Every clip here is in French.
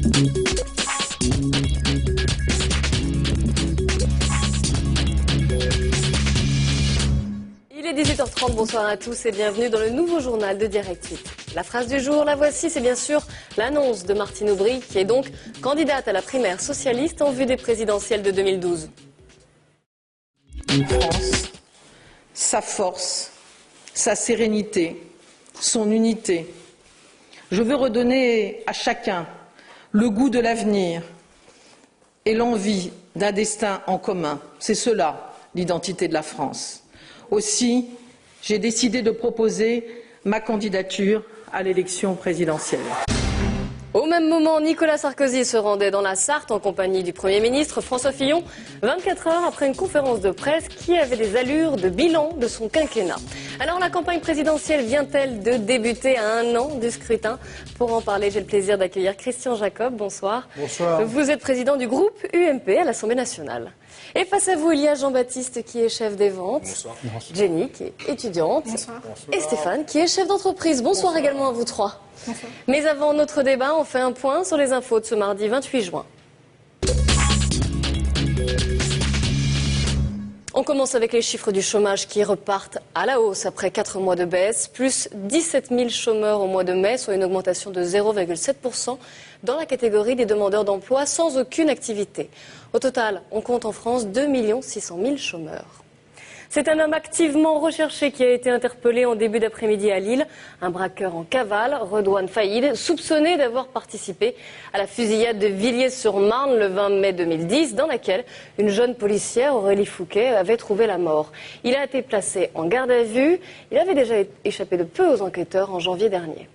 Il est 18h30, bonsoir à tous et bienvenue dans le nouveau journal de Direct 8. La phrase du jour, la voici, c'est bien sûr l'annonce de Martine Aubry, qui est donc candidate à la primaire socialiste en vue des présidentielles de 2012. France, sa force, sa sérénité, son unité. Je veux redonner à chacun le goût de l'avenir et l'envie d'un destin en commun. C'est cela, l'identité de la France. Aussi, j'ai décidé de proposer ma candidature à l'élection présidentielle. Au même moment, Nicolas Sarkozy se rendait dans la Sarthe en compagnie du Premier ministre François Fillon, 24 heures après une conférence de presse qui avait des allures de bilan de son quinquennat. Alors la campagne présidentielle vient-elle de débuter à 1 an du scrutin? Pour en parler, j'ai le plaisir d'accueillir Christian Jacob. Bonsoir. Bonsoir. Vous êtes président du groupe UMP à l'Assemblée nationale. Et face à vous, il y a Jean-Baptiste qui est chef des ventes, Bonsoir. Jenny qui est étudiante, Bonsoir. et Stéphane qui est chef d'entreprise. Bonsoir également à vous trois. Bonsoir. Mais avant notre débat, on fait un point sur les infos de ce mardi 28 juin. On commence avec les chiffres du chômage qui repartent à la hausse après 4 mois de baisse. Plus 17 000 chômeurs au mois de mai, soit une augmentation de 0,7% dans la catégorie des demandeurs d'emploi sans aucune activité. Au total, on compte en France 2 600 000 chômeurs. C'est un homme activement recherché qui a été interpellé en début d'après-midi à Lille. Un braqueur en cavale, Redouane Faïd, soupçonné d'avoir participé à la fusillade de Villiers-sur-Marne le 20 mai 2010, dans laquelle une jeune policière, Aurélie Fouquet, avait trouvé la mort. Il a été placé en garde à vue. Il avait déjà échappé de peu aux enquêteurs en janvier dernier.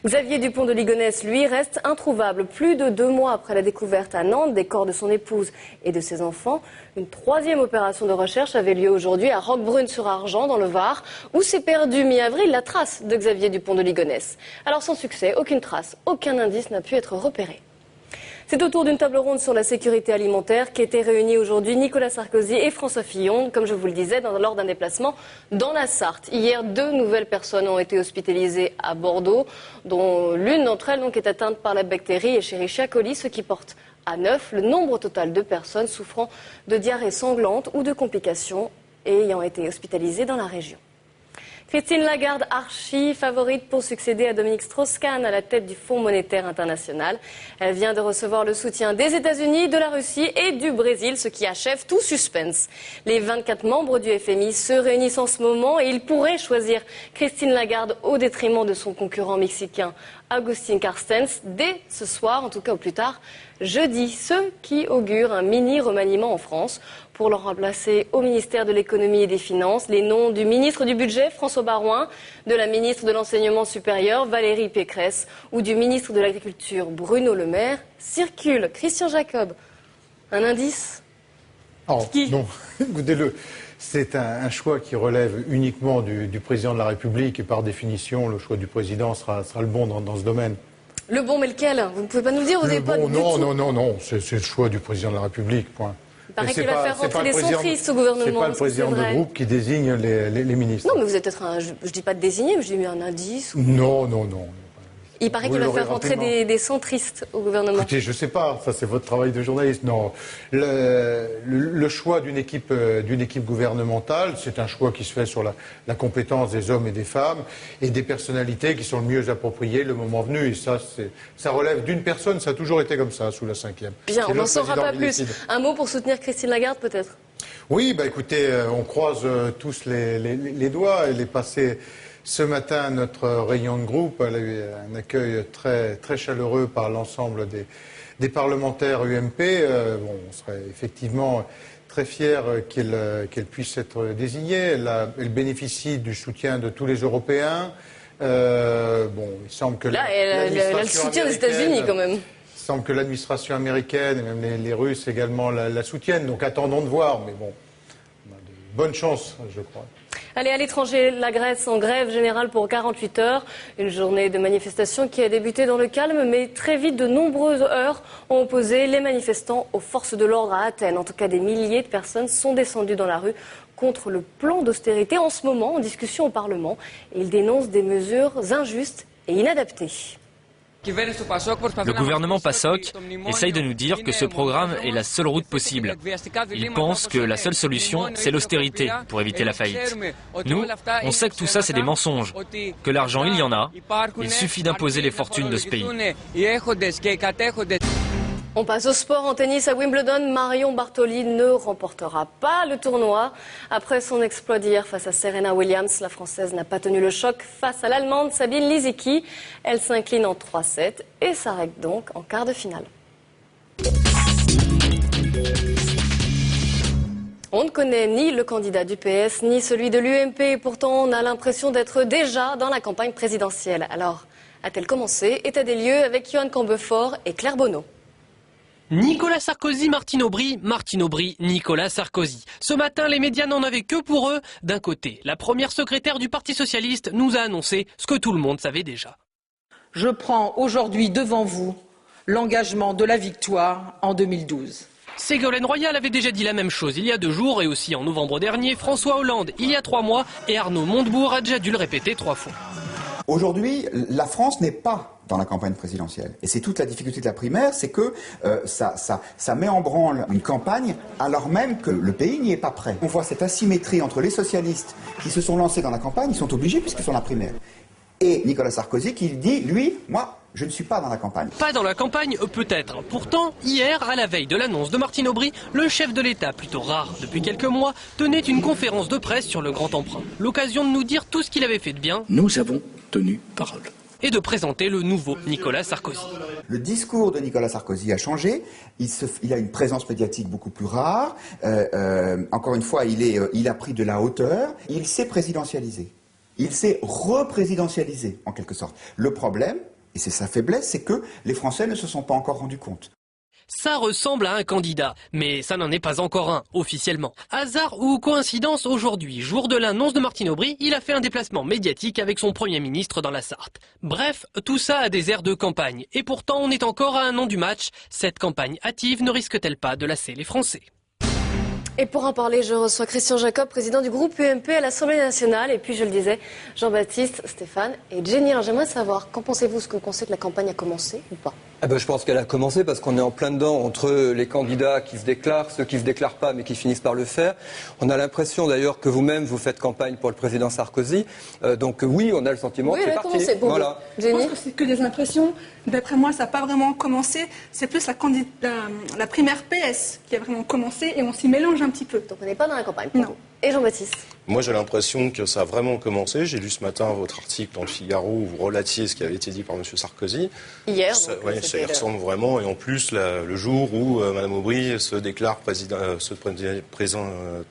Xavier Dupont de Ligonnès, lui, reste introuvable. Plus de 2 mois après la découverte à Nantes des corps de son épouse et de ses enfants, une 3e opération de recherche avait lieu aujourd'hui à Roquebrune-sur-Argent, dans le Var, où s'est perdue mi-avril la trace de Xavier Dupont de Ligonnès. Alors sans succès, aucune trace, aucun indice n'a pu être repéré. C'est autour d'une table ronde sur la sécurité alimentaire qu'étaient réunis aujourd'hui Nicolas Sarkozy et François Fillon, comme je vous le disais, lors d'un déplacement dans la Sarthe. Hier, 2 nouvelles personnes ont été hospitalisées à Bordeaux, dont l'une d'entre elles est atteinte par la bactérie Escherichia coli, ce qui porte à 9 le nombre total de personnes souffrant de diarrhée sanglante ou de complications et ayant été hospitalisées dans la région. Christine Lagarde, archi-favorite pour succéder à Dominique Strauss-Kahn à la tête du Fonds monétaire international. Elle vient de recevoir le soutien des États-Unis, de la Russie et du Brésil, ce qui achève tout suspense. Les 24 membres du FMI se réunissent en ce moment et ils pourraient choisir Christine Lagarde au détriment de son concurrent mexicain Agustín Carstens dès ce soir, en tout cas au plus tard jeudi, ce qui augure un mini-remaniement en France. Pour le remplacer au ministère de l'économie et des finances, les noms du ministre du budget, François Baroin, de la ministre de l'enseignement supérieur, Valérie Pécresse, ou du ministre de l'agriculture, Bruno Le Maire, circulent. Christian Jacob, un indice? Non, écoutez-le, c'est un choix qui relève uniquement du président de la République et par définition, le choix du président sera le bon dans ce domaine. Le bon, mais lequel? Vous ne pouvez pas nous dire, vous n'avez pas du tout. Non, c'est le choix du président de la République, point. Il paraît qu'il va faire rentrer des centristes au gouvernement. C'est pas le président de groupe qui désigne les ministres. Non, mais vous êtes peut-être je ne dis pas de désigner, mais je dis un indice. Ou... Non. Il paraît qu'il va faire rentrer des centristes au gouvernement. Écoutez, je ne sais pas, ça c'est votre travail de journaliste. Non, le choix d'une équipe gouvernementale, c'est un choix qui se fait sur la compétence des hommes et des femmes et des personnalités qui sont le mieux appropriées le moment venu. Et ça relève d'une personne, ça a toujours été comme ça sous la 5e. Bien, on n'en saura pas plus. Un mot pour soutenir Christine Lagarde peut-être? Oui, écoutez, on croise tous les doigts. Elle est passée ce matin à notre réunion de groupe. Elle a eu un accueil très, très chaleureux par l'ensemble des parlementaires UMP. On serait effectivement très fiers qu'elle puisse être désignée. Elle bénéficie du soutien de tous les Européens. Il semble que là, elle a le soutien des États-Unis quand même. Il semble que l'administration américaine et même les Russes également la soutiennent. Donc attendons de voir. Mais bon, on a de bonnes chances, je crois. Allez, à l'étranger, la Grèce en grève générale pour 48 heures. Une journée de manifestation qui a débuté dans le calme, mais très vite, de nombreuses heures ont opposé les manifestants aux forces de l'ordre à Athènes. En tout cas, des milliers de personnes sont descendues dans la rue contre le plan d'austérité en ce moment en discussion au Parlement. Et ils dénoncent des mesures injustes et inadaptées. Le gouvernement PASOK essaye de nous dire que ce programme est la seule route possible. Il pense que la seule solution, c'est l'austérité pour éviter la faillite. Nous, on sait que tout ça, c'est des mensonges, que l'argent, il y en a, il suffit d'imposer les fortunes de ce pays. On passe au sport. En tennis à Wimbledon, Marion Bartoli ne remportera pas le tournoi. Après son exploit d'hier face à Serena Williams, la Française n'a pas tenu le choc face à l'Allemande Sabine Lisicki. Elle s'incline en 3-7 et s'arrête donc en quart de finale. On ne connaît ni le candidat du PS ni celui de l'UMP et pourtant on a l'impression d'être déjà dans la campagne présidentielle. Alors, a-t-elle commencé? État des lieux avec Johan Cambefort et Claire Bonneau. Nicolas Sarkozy, Martine Aubry, Martine Aubry, Nicolas Sarkozy. Ce matin, les médias n'en avaient que pour eux. D'un côté, la première secrétaire du Parti socialiste nous a annoncé ce que tout le monde savait déjà. Je prends aujourd'hui devant vous l'engagement de la victoire en 2012. Ségolène Royal avait déjà dit la même chose il y a 2 jours et aussi en novembre dernier, François Hollande il y a 3 mois et Arnaud Montebourg a déjà dû le répéter 3 fois. Aujourd'hui, la France n'est pas dans la campagne présidentielle. Et c'est toute la difficulté de la primaire, c'est que ça met en branle une campagne alors même que le pays n'y est pas prêt. On voit cette asymétrie entre les socialistes qui se sont lancés dans la campagne, ils sont obligés puisqu'ils sont dans la primaire. Et Nicolas Sarkozy qui dit, lui, moi, je ne suis pas dans la campagne. Pas dans la campagne, peut-être. Pourtant, hier, à la veille de l'annonce de Martine Aubry, le chef de l'État, plutôt rare depuis quelques mois, tenait une conférence de presse sur le grand emprunt. L'occasion de nous dire tout ce qu'il avait fait de bien. Nous avons tenu parole. Et de présenter le nouveau Nicolas Sarkozy. Le discours de Nicolas Sarkozy a changé, il a une présence médiatique beaucoup plus rare, encore une fois il a pris de la hauteur, il s'est présidentialisé, il s'est représidentialisé en quelque sorte. Le problème, et c'est sa faiblesse, c'est que les Français ne se sont pas encore rendus compte. Ça ressemble à un candidat, mais ça n'en est pas encore un, officiellement. Hasard ou coïncidence, aujourd'hui, jour de l'annonce de Martine Aubry, il a fait un déplacement médiatique avec son Premier ministre dans la Sarthe. Bref, tout ça a des airs de campagne. Et pourtant, on est encore à 1 an du match. Cette campagne hâtive ne risque-t-elle pas de lasser les Français ? Et pour en parler, je reçois Christian Jacob, président du groupe UMP à l'Assemblée nationale. Et puis, je le disais, Jean-Baptiste, Stéphane et Jenny. Alors, j'aimerais savoir, qu'en pensez-vous? Est-ce que vous pensez que la campagne a commencé ou pas? Je pense qu'elle a commencé parce qu'on est en plein dedans entre les candidats qui se déclarent, ceux qui ne se déclarent pas mais qui finissent par le faire. On a l'impression d'ailleurs que vous-même vous faites campagne pour le président Sarkozy. Donc oui, on a le sentiment que c'est parti. Commencé. Bon, voilà. Je pense que c'est que des impressions. D'après moi, ça n'a pas vraiment commencé. C'est plus la primaire PS qui a vraiment commencé et on s'y mélange un petit peu. Donc on n'est pas dans la campagne pour Non. vous. Et Jean-Baptiste? Moi, j'ai l'impression que ça a vraiment commencé. J'ai lu ce matin votre article dans le Figaro où vous relatiez ce qui avait été dit par M. Sarkozy. Hier. Ça y ressemble vraiment. Et en plus, le jour où Mme Aubry se déclare présente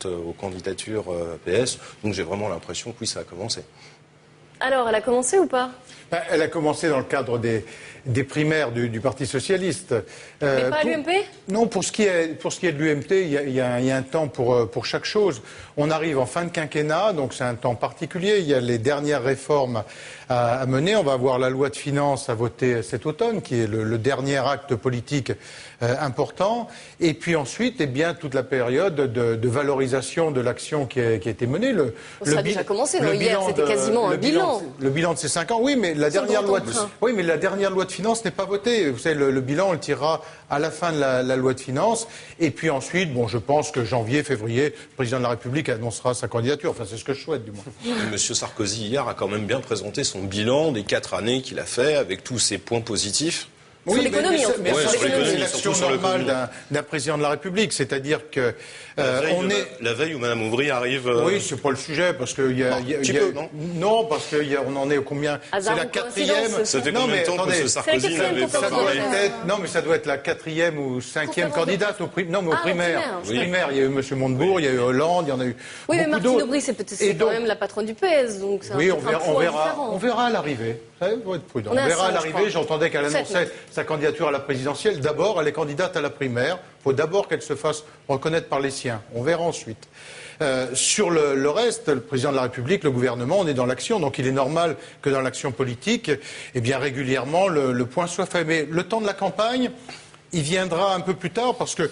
aux candidatures PS. Donc j'ai vraiment l'impression que oui, ça a commencé. Alors, elle a commencé ou pas? Elle a commencé dans le cadre des primaires du Parti socialiste. Mais pas à l'UMP? Non, pour ce qui est de l'UMP, il y a un temps pour chaque chose. On arrive en fin de quinquennat, donc c'est un temps particulier. Il y a les dernières réformes à mener. On va avoir la loi de finances à voter cet automne, qui est le dernier acte politique important. Et puis ensuite, toute la période de valorisation de l'action qui a été menée. Ça a déjà commencé, non? Hier, c'était quasiment un bilan. Le bilan de ces 5 ans, oui, mais la dernière loi de finances n'est pas votée. Vous savez, le bilan, on le tirera à la fin de la loi de finances. Et puis ensuite, je pense que janvier, février, le président de la République annoncera sa candidature. Enfin, c'est ce que je souhaite, du moins. Monsieur Sarkozy, hier, a quand même bien présenté son bilan des 4 années qu'il a fait, avec tous ses points positifs. Sur l'économie, en tout cas. C'est l'action normale d'un président de la République. C'est-à-dire que la veille où Mme Aubry arrive... Oui, c'est pas le sujet, parce que non, parce qu'on en est au combien? C'est la 4e... Ça fait combien de temps que M. Sarkozy n'avait pas parlé? Non, mais ça doit être la 4e ou 5e candidate aux primaires. Primaires, il y a eu M. Montebourg, il y a eu Hollande, il y en a eu oui, mais beaucoup Martine d'autres. Aubry, c'est quand même la patronne du PS, donc c'est oui, on verra à l'arrivée. Ça va être prudent. On verra à l'arrivée. J'entendais qu'elle annonçait sa candidature à la présidentielle. D'abord, elle est candidate à la primaire. Il faut d'abord qu'elle se fasse reconnaître par les siens. On verra ensuite. Sur le reste, le président de la République, le gouvernement, on est dans l'action. Donc il est normal que dans l'action politique, régulièrement, le point soit fait. Mais le temps de la campagne, il viendra un peu plus tard parce que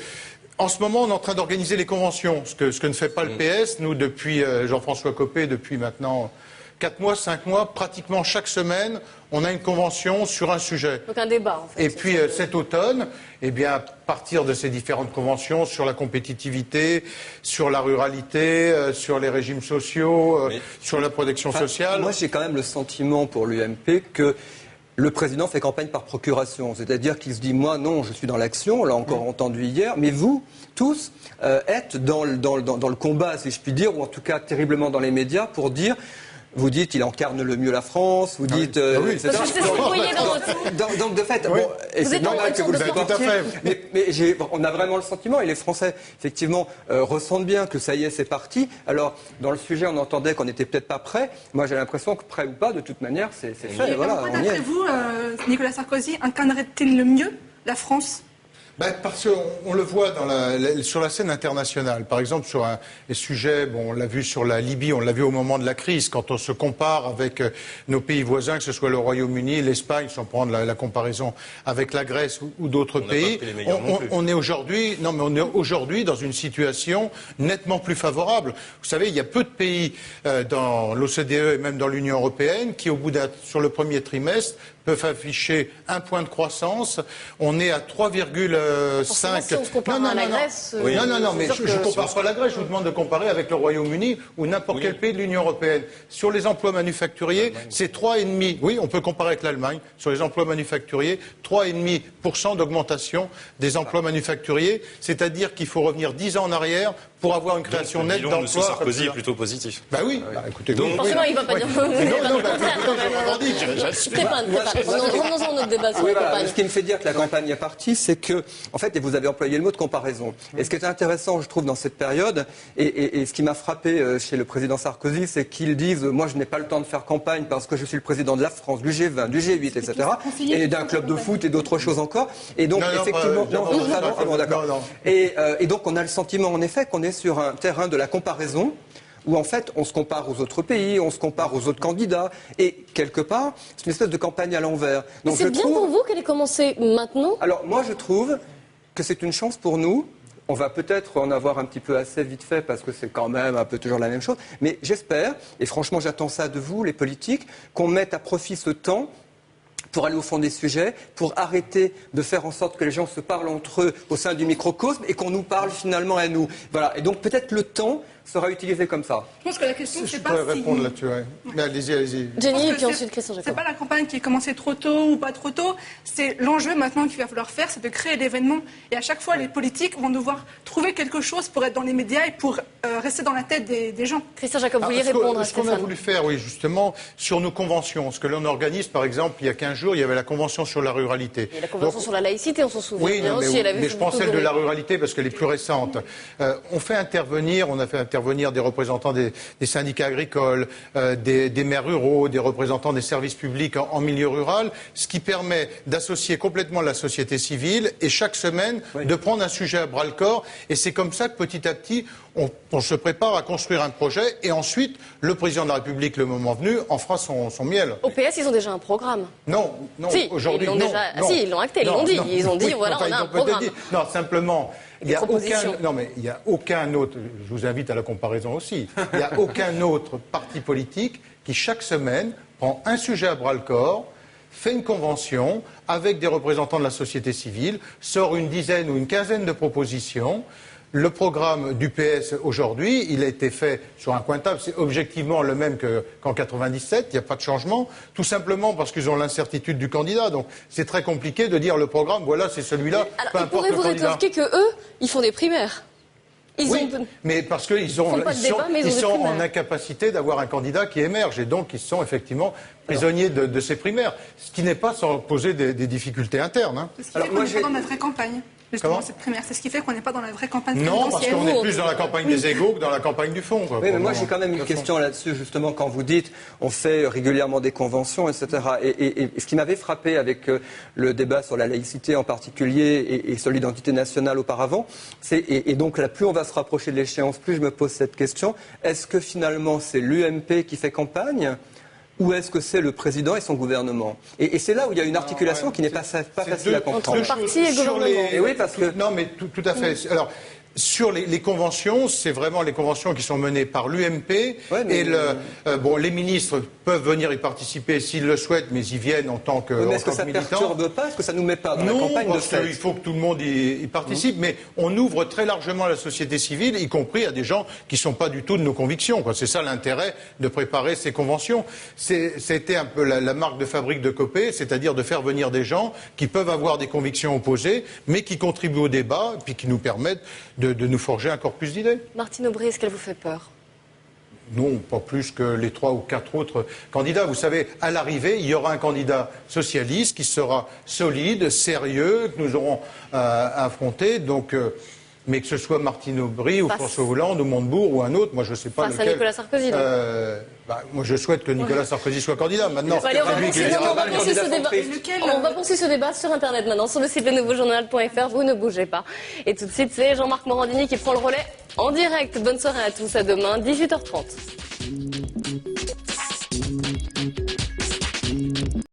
en ce moment, on est en train d'organiser les conventions, ce que ne fait pas le PS. Nous, depuis Jean-François Copé, depuis maintenant 4 mois, 5 mois, pratiquement chaque semaine, on a une convention sur un sujet. Donc un débat, en fait. Et puis cet automne, eh bien, à partir de ces différentes conventions sur la compétitivité, sur la ruralité, sur les régimes sociaux, sur la protection sociale. Moi, j'ai quand même le sentiment pour l'UMP que le président fait campagne par procuration. C'est-à-dire qu'il se dit, moi, non, je suis dans l'action, on l'a encore entendu hier, mais vous, tous, êtes dans le combat, si je puis dire, ou en tout cas terriblement dans les médias, pour dire... Vous dites, il incarne le mieux la France, vous dites... Parce que c'est ce que vous voyez dans votre... Donc, de fait, bon, et c'est normal que vous le supportiez, mais on a vraiment le sentiment, et les Français, effectivement, ressentent bien que ça y est, c'est parti. Alors, dans le sujet, on entendait qu'on n'était peut-être pas prêt. Moi, j'ai l'impression que prêt ou pas, de toute manière, c'est fait. Et voilà, pourquoi, d'après vous, Nicolas Sarkozy incarnerait-il le mieux la France ? Parce qu'on le voit sur la scène internationale. Par exemple, sur les sujets, on l'a vu sur la Libye, on l'a vu au moment de la crise, quand on se compare avec nos pays voisins, que ce soit le Royaume-Uni, l'Espagne, sans prendre la comparaison avec la Grèce ou d'autres pays. On est aujourd'hui dans une situation nettement plus favorable. Vous savez, il y a peu de pays dans l'OCDE et même dans l'Union européenne qui, sur le premier trimestre, peuvent afficher un point de croissance. On est à 3,5. Si on se compare à la Grèce... Non, mais je ne compare pas la Grèce. Je vous demande de comparer avec le Royaume-Uni ou n'importe quel pays de l'Union européenne. Sur les emplois manufacturiers, c'est 3,5. Oui, on peut comparer avec l'Allemagne. Sur les emplois manufacturiers, 3,5% d'augmentation des emplois manufacturiers. C'est-à-dire qu'il faut revenir 10 ans en arrière pour avoir une création nette d'emplois. Le bilan de M. Sarkozy est plutôt positif. Bah oui. Écoutez, forcément, il ne va pas dire... Revenons-en à notre débat sur la campagne. Ce qui me fait dire que la campagne est partie, c'est que, en fait, et vous avez employé le mot de comparaison. Et ce qui est intéressant, je trouve, dans cette période, et ce qui m'a frappé chez le président Sarkozy, c'est qu'ils disent, moi, je n'ai pas le temps de faire campagne parce que je suis le président de la France, du G20, du G8, etc., et d'un club de foot et d'autres choses encore. Et donc, effectivement, d'accord. Et donc, on a le sentiment, en effet, qu'on est sur un terrain de la comparaison, où en fait on se compare aux autres pays, on se compare aux autres candidats, et quelque part c'est une espèce de campagne à l'envers. Donc c'est bien pour vous qu'elle ait commencé maintenant ? Alors moi je trouve que c'est une chance pour nous. On va peut-être en avoir un petit peu assez vite fait parce que c'est quand même un peu toujours la même chose, mais j'espère, et franchement j'attends ça de vous les politiques, qu'on mette à profit ce temps pour aller au fond des sujets, pour arrêter de faire en sorte que les gens se parlent entre eux au sein du microcosme et qu'on nous parle finalement à nous. Voilà. Et donc peut-être le temps sera utilisé comme ça. Je pense que la question, c'est pas si... Je peux répondre là-dessus, Mais allez-y. Jenny, et puis ensuite Christian Jacob. C'est pas la campagne qui est commencée trop tôt ou pas trop tôt. C'est l'enjeu maintenant qu'il va falloir faire, c'est de créer l'événement. Et à chaque fois, les politiques vont devoir trouver quelque chose pour être dans les médias et pour rester dans la tête des gens. Christian Jacob, vous vouliez répondre à Stéphane ? Ce qu'on a voulu faire, oui, justement, sur nos conventions. Ce que l'on organise, par exemple, il y a 15 jours, il y avait la convention sur la ruralité. Et la convention sur la laïcité, on s'en souvient. Oui, mais je pense celle de la ruralité parce qu'elle est plus récente. On a fait intervenir des représentants des syndicats agricoles, des maires ruraux, des représentants des services publics en milieu rural, ce qui permet d'associer complètement la société civile et chaque semaine de prendre un sujet à bras-le-corps. Et c'est comme ça que petit à petit, on se prépare à construire un projet et ensuite, le président de la République, le moment venu, en fera son miel. Au PS, ils ont déjà un programme. Non, si, aujourd'hui, non. Si, ils l'ont acté, ils l'ont dit. Ils ont dit, voilà, on a un programme. Non, simplement... Il n'y a aucun autre, je vous invite à la comparaison aussi, il n'y a aucun autre parti politique qui chaque semaine prend un sujet à bras-le-corps, fait une convention avec des représentants de la société civile, sort une dizaine ou une quinzaine de propositions. Le programme du PS aujourd'hui, il a été fait sur un coin de table, c'est objectivement le même qu'en 97, il n'y a pas de changement, tout simplement parce qu'ils ont l'incertitude du candidat. Donc c'est très compliqué de dire le programme, voilà, c'est celui-là, peu importe le candidat. Pourriez-vous rétorquer qu'eux, ils font des primaires ? Mais parce qu'ils sont en incapacité d'avoir un candidat qui émerge et donc ils sont effectivement prisonniers de ces primaires, ce qui n'est pas sans poser des difficultés internes. C'est ce qui fait qu'on n'est pas dans la vraie campagne. Justement, cette primaire, c'est ce qui fait qu'on n'est pas dans la vraie campagne présidentielle. Non, parce qu'on est plus dans la campagne des égos que dans la campagne du fond. Oui, mais moi j'ai quand même une question là-dessus, justement, quand vous dites on fait régulièrement des conventions, etc. Et ce qui m'avait frappé avec le débat sur la laïcité en particulier et sur l'identité nationale auparavant, et donc là, plus on va se rapprocher de l'échéance, plus je me pose cette question, est-ce que finalement c'est l'UMP qui fait campagne ? Ou est-ce que c'est le président et son gouvernement ? Et c'est là où il y a une articulation qui n'est pas facile à comprendre. Entre parti et gouvernement. Et oui, parce que... Non, mais tout à fait. Alors, Sur les conventions, c'est vraiment les conventions qui sont menées par l'UMP et les ministres peuvent venir y participer s'ils le souhaitent, mais ils viennent en tant que militants. Mais est-ce que ça ne perturbe pas? Est-ce que ça ne nous met pas dans la campagne de fait? Non, il faut que tout le monde y participe, mais on ouvre très largement la société civile, y compris à des gens qui ne sont pas du tout de nos convictions. C'est ça l'intérêt de préparer ces conventions. C'était un peu la marque de fabrique de Copé, c'est-à-dire de faire venir des gens qui peuvent avoir des convictions opposées, mais qui contribuent au débat, puis qui nous permettent de nous forger un corpus d'idées. Martine Aubry, est-ce qu'elle vous fait peur? Non, pas plus que les 3 ou 4 autres candidats. Vous savez, à l'arrivée, il y aura un candidat socialiste qui sera solide, sérieux, que nous aurons affronté. Donc, mais que ce soit Martine Aubry ou François Hollande ou Montebourg ou un autre, moi je ne sais pas lequel. Face à Nicolas Sarkozy, donc. Moi je souhaite que Nicolas Sarkozy soit candidat. Maintenant, on va poursuivre ce débat sur Internet maintenant, sur le site lenouveaujournal.fr. Vous ne bougez pas. Et tout de suite, c'est Jean-Marc Morandini qui prend le relais en direct. Bonne soirée à tous, à demain, 18h30.